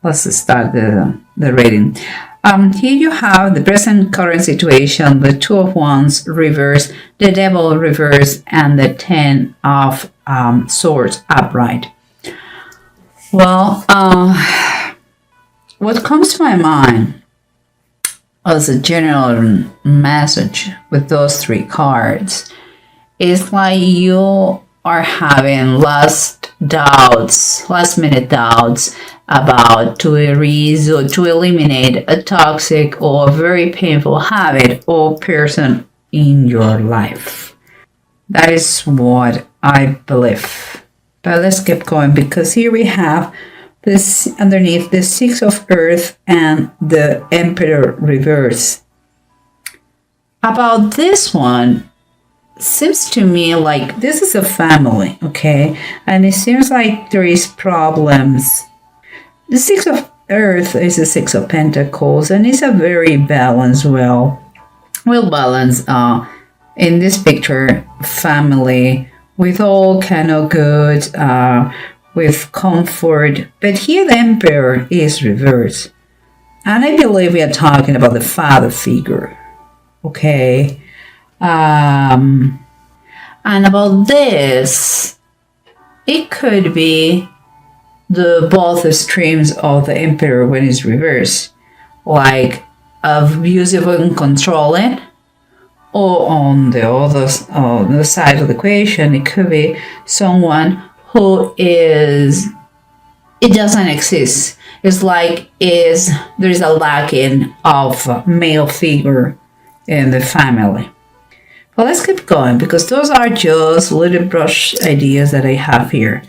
Let's start the reading. Here you have the present current situation, the Two of Wands reverse, the Devil reverse, and the Ten of Swords upright. Well, what comes to my mind as a general message with those three cards is like you are having last minute doubts about to erase or to eliminate a toxic or very painful habit or person in your life. That is what I believe. But let's keep going, because here we have this underneath the Six of Earth and the Emperor reverse. About this one, seems to me like this is a family, okay? And it seems like there is problems. The Six of Earth is the Six of Pentacles, and it's a very balanced, well balanced in this picture family with all kind of good, with comfort. But here the Emperor is reversed, and I believe we are talking about the father figure, okay? And about this, it could be the both extremes of the Emperor when it's reversed, like abusive and controlling, or on the side of the equation, it could be someone who it doesn't exist. It's like there is a lacking of male figure in the family. Well, let's keep going, because those are just little brush ideas that I have here.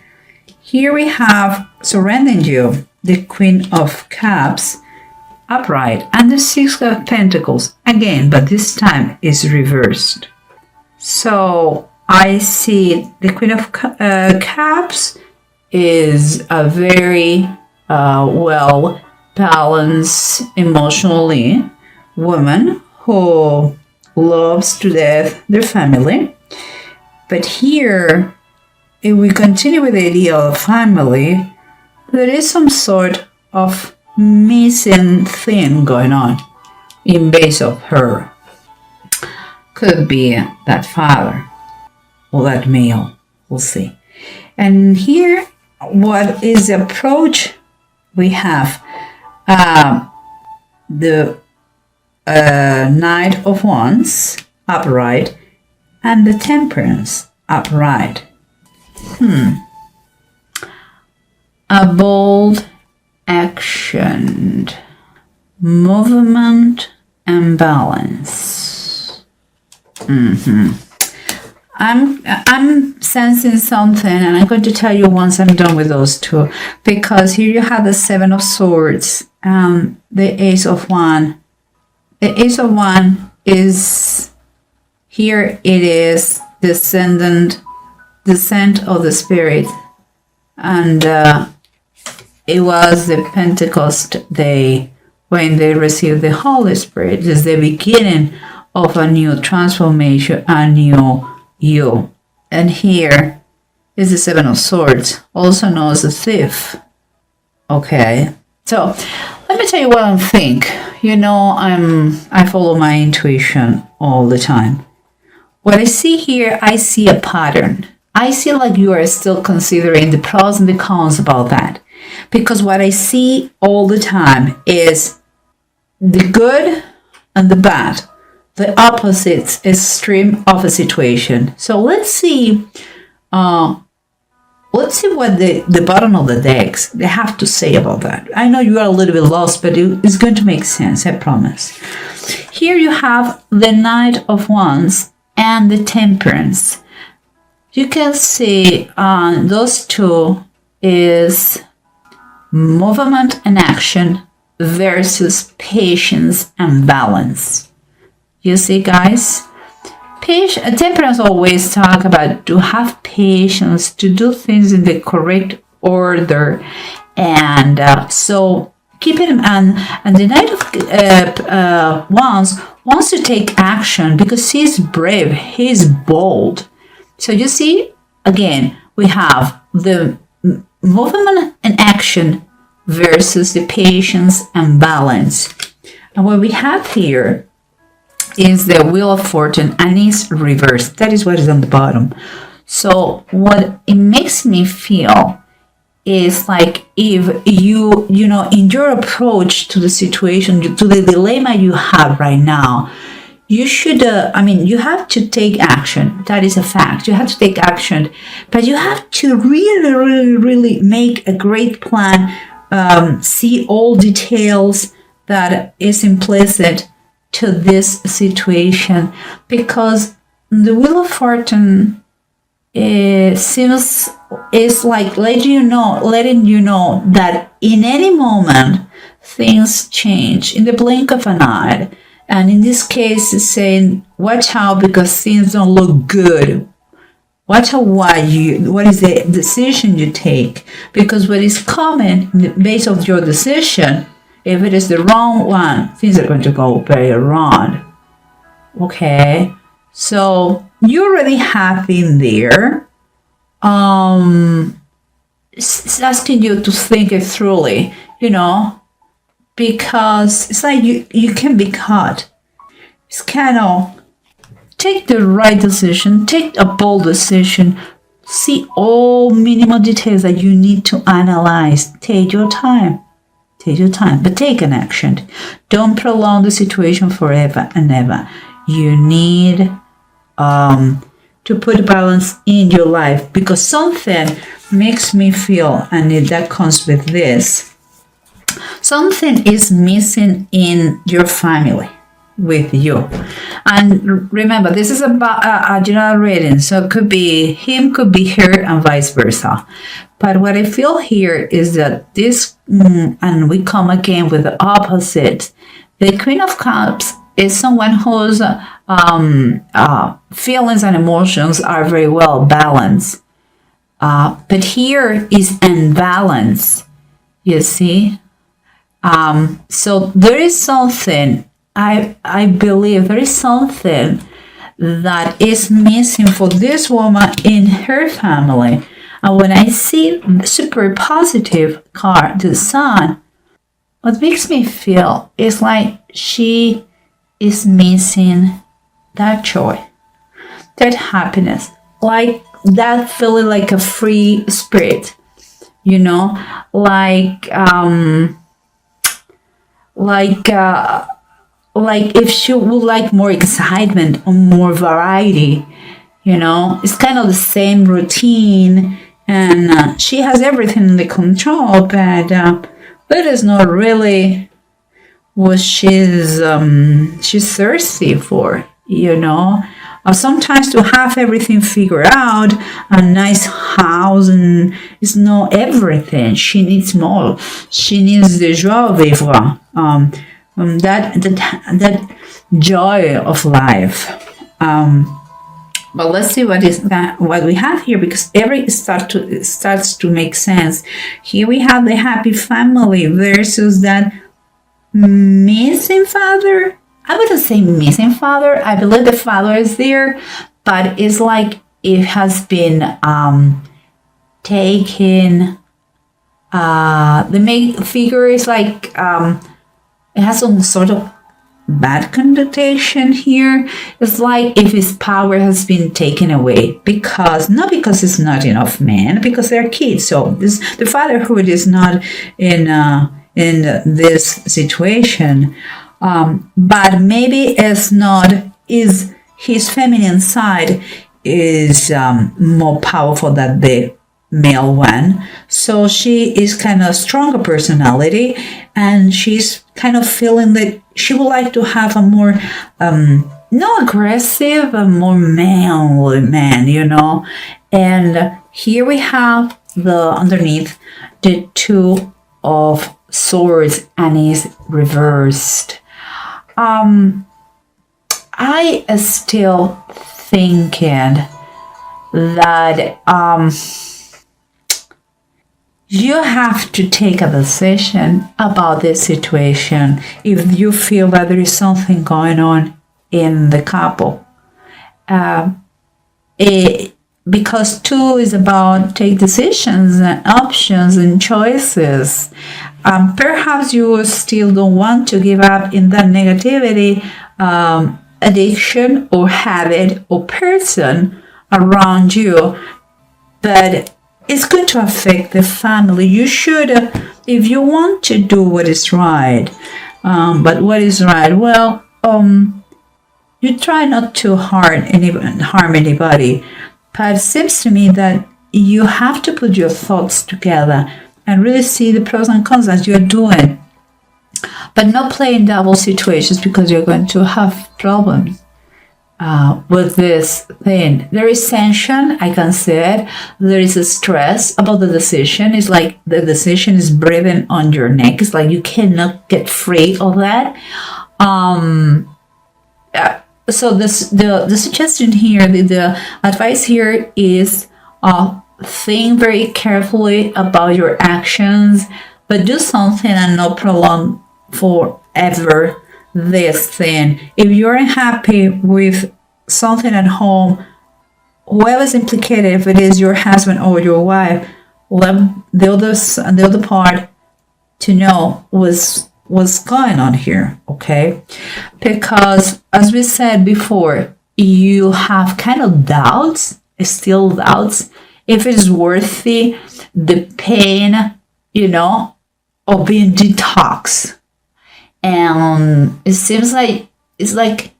Here we have surrounding you the Queen of Cups upright and the Six of Pentacles again, but this time is reversed. So I see the Queen of Cups is a very well balanced emotionally woman who loves to death their family. But here, if we continue with the idea of family, there is some sort of missing thing going on in base of her. Could be that father or that male, we'll see. And here, what is the approach we have? The Knight of Wands upright and the Temperance upright. A bold action, movement, and balance. I'm sensing something, and I'm going to tell you once I'm done with those two, because here you have the Seven of Swords and the Ace of Wands. The Ace of Wands is here. It is descent of the Spirit, and it was the Pentecost day when they received the Holy Spirit. It's the beginning of a new transformation, a new you. And here is the Seven of Swords, also known as the thief. Okay, so let me tell you what I think. You know, I follow my intuition all the time. What I see here, I see a pattern. I see like you are still considering the pros and the cons about that. Because what I see all the time is the good and the bad, the opposite extreme of a situation. So let's see what the bottom of the decks they have to say about that. I know you are a little bit lost, but it's going to make sense, I promise. Here you have the Knight of Wands and the Temperance. You can see those two is movement and action versus patience and balance. You see, guys? Temperance always talk about to have patience, to do things in the correct order, and so keep it. And the Knight of Wands wants to take action because he's brave, he's bold. So you see, again, we have the movement and action versus the patience and balance. And what we have here is the Wheel of Fortune and it's reversed. That is what is on the bottom. So what it makes me feel is like if you know, in your approach to the situation, to the dilemma you have right now, you should, you have to take action. That is a fact. You have to take action, but you have to really, really, really make a great plan, see all details that is implicit to this situation, because the Wheel of Fortune seems is like letting you know that in any moment things change in the blink of an eye. And in this case, it's saying, watch out because things don't look good. Watch out what is the decision you take. Because what is coming based on your decision, if it is the wrong one, things are going to go very wrong. Okay? So you already have been there. It's asking you to think it thoroughly, because it's like you can be caught. It's kind of take the right decision, take a bold decision, see all minimal details that you need to analyze. Take your time, but take an action. Don't prolong the situation forever and ever. You need to put balance in your life, because something makes me feel, and that comes with this, something is missing in your family with you. And remember, this is about a general reading, so it could be him, could be her, and vice versa. But what I feel here is that this, and we come again with the opposite. The Queen of Cups is someone whose feelings and emotions are very well balanced. But here is imbalance, you see. So there is something, I believe there is something that is missing for this woman in her family. And when I see super positive card, the Sun, what makes me feel is like she is missing that joy, that happiness, like that feeling like a free spirit, like if she would like more excitement or more variety, it's kind of the same routine, and she has everything under control, but that is not really what she's thirsty for, sometimes to have everything figured out, a nice house, and it's not everything. She needs more. She needs the joie de vivre, that joy of life. But let's see what we have here, because starts to make sense. Here we have the happy family versus that missing father. I wouldn't say missing father. I believe the father is there, but it's like it has been taken. The main figure is like it has some sort of bad connotation here. It's like if his power has been taken away, not because it's not enough men, because they're kids. So the fatherhood is not in this situation. But maybe is his feminine side is more powerful than the male one. So she is kind of stronger personality, and she's kind of feeling that she would like to have a more not aggressive, a more manly man, And here we have underneath the Two of Swords, and is reversed. I am still thinking that you have to take a decision about this situation if you feel that there is something going on in the couple. Because two is about take decisions and options and choices. Perhaps you still don't want to give up in that negativity, addiction or habit or person around you, but it's going to affect the family. You should, if you want to do what is right, but what is right? Well, you try not to harm anybody, but it seems to me that you have to put your thoughts together and really see the pros and cons as you're doing, but not play in double situations because you're going to have problems with this thing. There is tension, I can say it. There is a stress about the decision. It's like the decision is breathing on your neck. It's like you cannot get free of that. So the suggestion here, the advice here is think very carefully about your actions, but do something and not prolong forever this thing. If you're unhappy with something at home, whoever's implicated, if it is your husband or your wife, let the other part to know what's going on here, okay? Because as we said before, you have kind of doubts, still doubts, if it's worthy the pain, of being detoxed. And it seems like it's like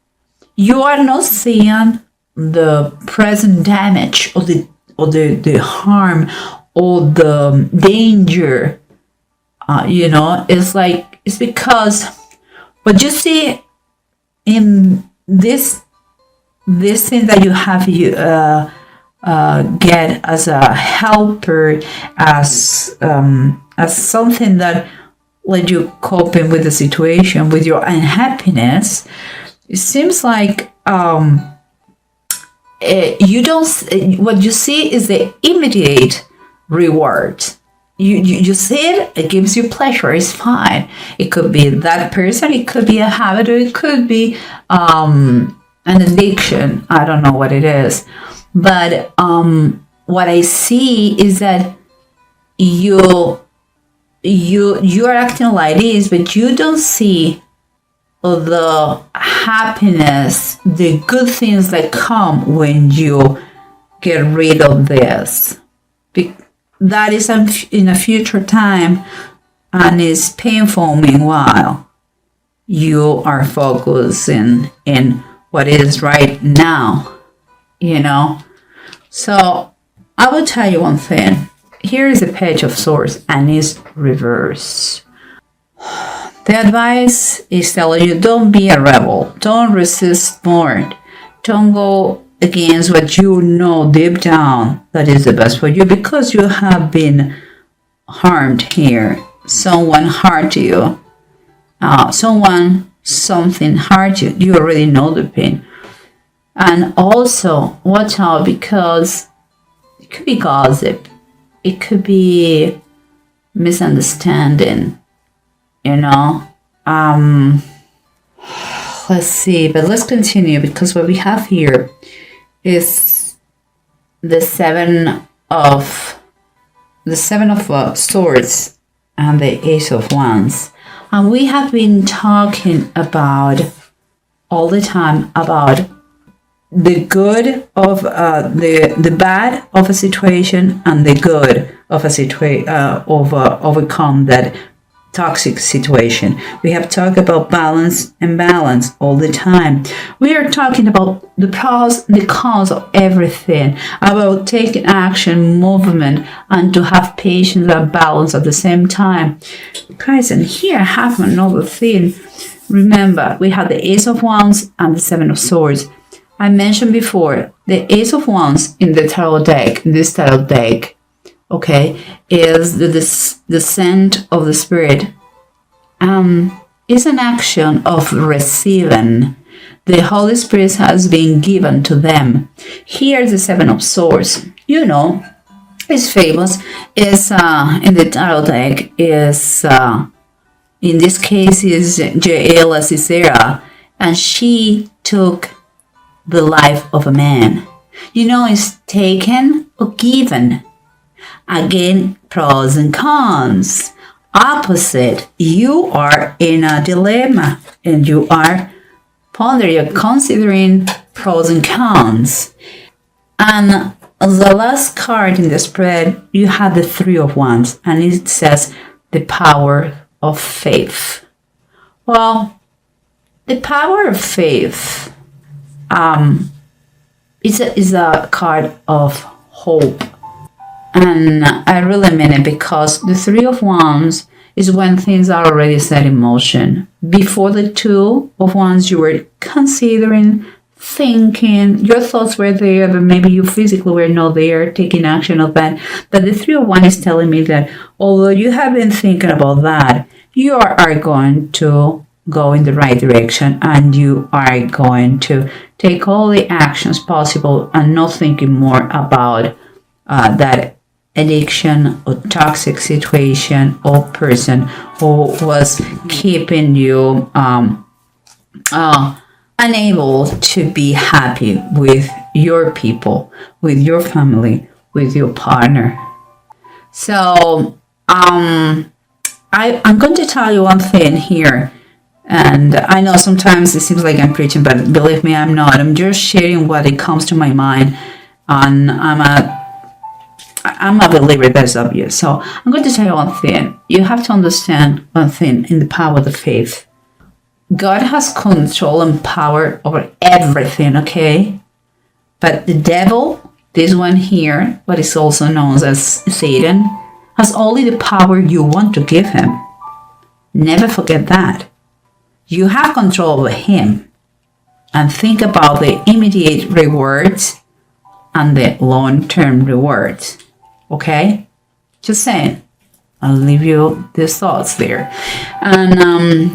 you are not seeing the present damage or the harm or the danger. It's like it's because what you see in this thing that you have get as a helper, as something that let you coping with the situation, with your unhappiness. It seems like you don't. What you see is the immediate reward. You see it. It gives you pleasure. It's fine. It could be that person. It could be a habit, or it could be an addiction. I don't know what it is. But what I see is that you are acting like this, but you don't see the happiness, the good things that come when you get rid of this. That is in a future time, and is painful. Meanwhile, you are focusing in what is right now. So I will tell you one thing. Here is a Page of Swords and it's reverse. The advice is telling you, don't be a rebel. Don't resist more. Don't go against what you know deep down that is the best for you, because you have been harmed here. Someone hurt you. Something hurt you. You already know the pain. And also, watch out, because it could be gossip. It could be misunderstanding, Let's see, but let's continue, because what we have here is the Seven of Swords and the Ace of Wands. And we have been talking about all the time about the good of the bad of a situation and the good of a situation overcome that toxic situation. We have talked about balance and balance all the time. We are talking about the pros and the cons of everything, about taking action, movement, and to have patience and balance at the same time. Guys, and here I have another thing. Remember, we have the Ace of Wands and the Seven of Swords. I mentioned before, the Ace of Wands in this tarot deck, okay, is the descent of the spirit. Is an action of receiving. The Holy Spirit has been given to them. Here's the Seven of Swords. It's famous. Is in the tarot deck is in this case is Jaela Cicera, and she took the life of a man. It's taken or given. Again, pros and cons. opposite, you are in a dilemma and you are pondering, you're considering pros and cons. And the last card in the spread, you have the Three of Wands, and it says the power of faith. Well, the power of faith is a card of hope. And I really mean it, because the Three of Wands is when things are already set in motion. Before the Two of Wands, you were considering, thinking, your thoughts were there, but maybe you physically were not there taking action of that. But the Three of Wands is telling me that although you have been thinking about that, you are going to go in the right direction, and you are going to take all the actions possible and not thinking more about that addiction or toxic situation or person who was keeping you unable to be happy with your people, with your family, with your partner. So I'm going to tell you one thing here. And I know sometimes it seems like I'm preaching, but believe me, I'm not. I'm just sharing what it comes to my mind. And I'm a believer, that's obvious. So I'm going to tell you one thing. You have to understand one thing in the power of the faith. God has control and power over everything, okay? But the devil, this one here, what is also known as Satan, has only the power you want to give him. Never forget that. You have control over him. And think about the immediate rewards and the long-term rewards. Okay? Just saying. I'll leave you these thoughts there. And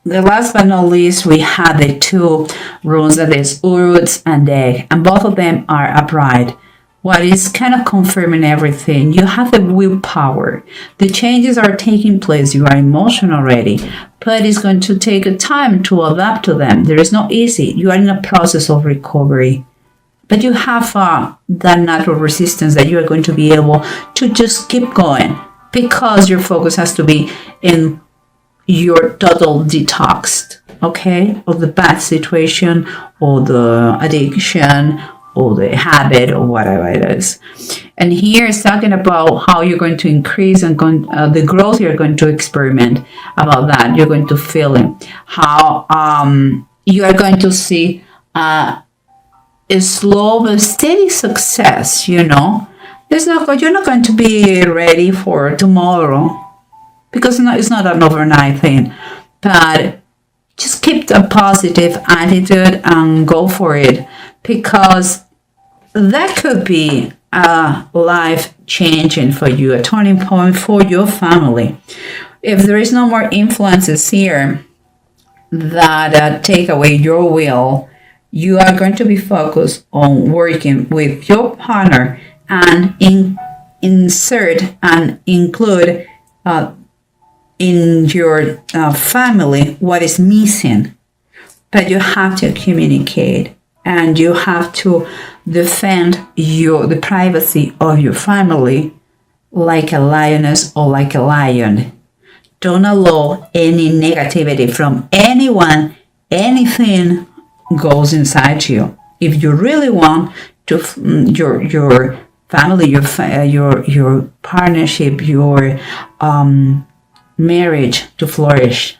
the last but not least, we have the two runes, that is Uruts and Egg. And both of them are upright. What is kind of confirming everything. You have the willpower. The changes are taking place. You are emotional already. But it's going to take a time to adapt to them. There is no easy. You are in a process of recovery. But you have that natural resistance that you are going to be able to just keep going, because your focus has to be in your total detox, okay, of the bad situation or the addiction or the habit or whatever it is. And here it's talking about how you're going to increase and the growth you're going to experiment about that. You're going to feel it. How you are going to see a slow but steady success, you know. You're not going to be ready for tomorrow, because it's not an overnight thing. But just keep a positive attitude and go for it, because that could be life changing for you, a turning point for your family. If there is no more influences here that take away your will, you are going to be focused on working with your partner and insert and include in your family what is missing. But you have to communicate, and you have to defend the privacy of your family like a lioness or like a lion. Don't allow any negativity from anyone, anything goes inside you. If you really want to your family, your partnership, your marriage to flourish,